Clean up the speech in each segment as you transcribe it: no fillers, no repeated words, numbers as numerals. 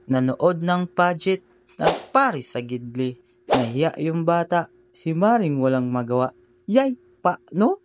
Nanood ng pageant, nagparis sa gidli. Nahiya yung bata, si Maring walang magawa. Yay, no?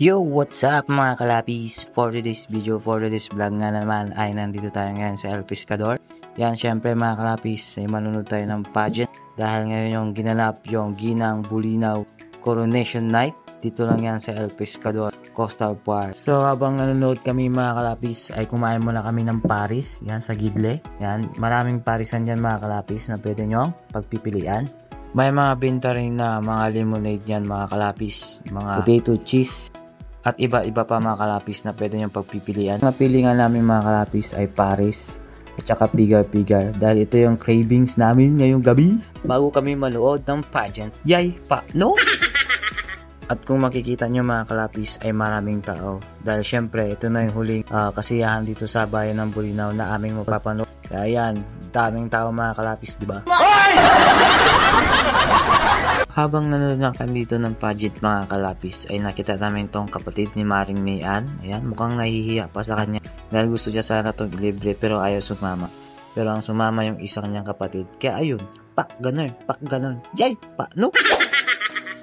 Yo, what's up mga kalapis? For today's video, for today's vlog nga naman ay nandito tayo ngayon sa El Pescador. Yan, syempre mga kalapis, ay manunod tayo ng pageant dahil ngayon yung ginanap yung Ginang Bulinaw Coronation Night. Dito lang yan sa El Pescador, Coastal Park. So habang nanonood kami mga kalapis ay kumain muna kami ng paris. Yan sa Gidle. Yan, maraming parisan dyan mga kalapis na pwede nyo pagpipilian. May mga binta rin na mga lemonade yan mga kalapis. Mga potato cheese. At iba-iba pa mga kalapis na pwede nyo pagpipilian. Napili nga namin mga kalapis ay paris at saka pigar-pigar. Dahil ito yung cravings namin ngayong gabi bago kami manood ng pageant. Yay, no? At kung makikita nyo mga kalapis ay maraming tao. Dahil syempre ito na yung huling kasiyahan dito sa bayan ng Bulinaw na aming mapapanood. Kaya yan, daming tao mga kalapis, diba? Habang nanonood na kami dito ng pageant mga kalapis ay nakita namin tong kapatid ni Maring Mayan. Ayan, mukhang nahihiya pa sa kanya. Dahil gusto niya sana itong libre pero ayaw sumama. Pero ang sumama yung isang niyang kapatid. Kaya ayun, pak ganon. Yay, no?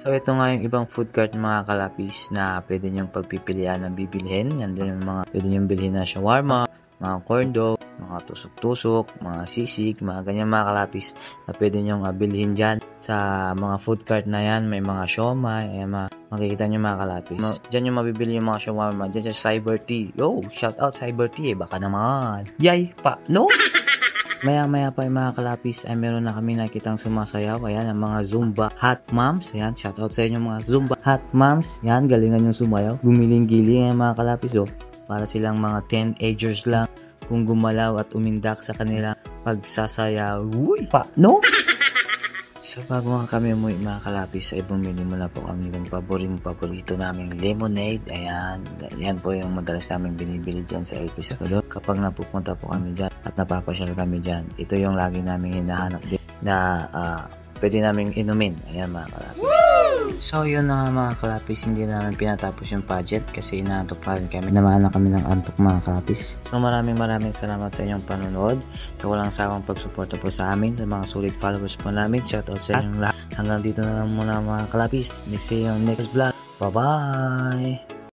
So ito nga yung ibang food cart mga kalapis na pwede nyong pagpipilian ng bibilhin. Yan din yung mga pwede nyong bilhin na shawarma, mga corn dog, mga tusok-tusok, mga sisig, mga ganyan mga kalapis na pwede nyong bilhin dyan sa mga food cart na yan. May mga siomay, makikita nyo mga kalapis. Dyan yung mabibili yung mga shawarma. Dyan sa Cyber Tea. Yo, shout out Cyber Tea baka naman. Yay, no? Maya-maya pa yung mga kalapis ay meron na kami nakitang sumasayaw. Ayan, ang mga Zumba Hot Moms. Ayan, shoutout sa inyo mga Zumba Hot Moms. Ayan, galingan yung sumayaw. Gumiling-giling yung mga kalapis, oh. Para silang mga teenagers lang kung gumalaw at umindak sa kanilang pagsasayaw. Uy, no? So bago nga kami umuwi mga kalapis ay bumili muna po kami ng paborito naming lemonade. Ayan, yan po yung madalas namin binibili dyan sa El Pescador. Kapag napupunta po kami dyan at napapasyal kami dyan, ito yung lagi namin hinahanap din na pwede namin inumin. Ayan mga kalapis. So yun na mga kalapis, hindi namin pinatapos yung pageant kasi inaantok na rin kami. Namaan na kami ng antok mga kalapis. So maraming salamat sa inyong panonood. Sa walang sawang pagsuporta po sa amin, sa mga solid followers po namin. Shoutout sa inyong lahat. Hanggang dito na lang muna mga kalapis. See you next vlog. Bye bye!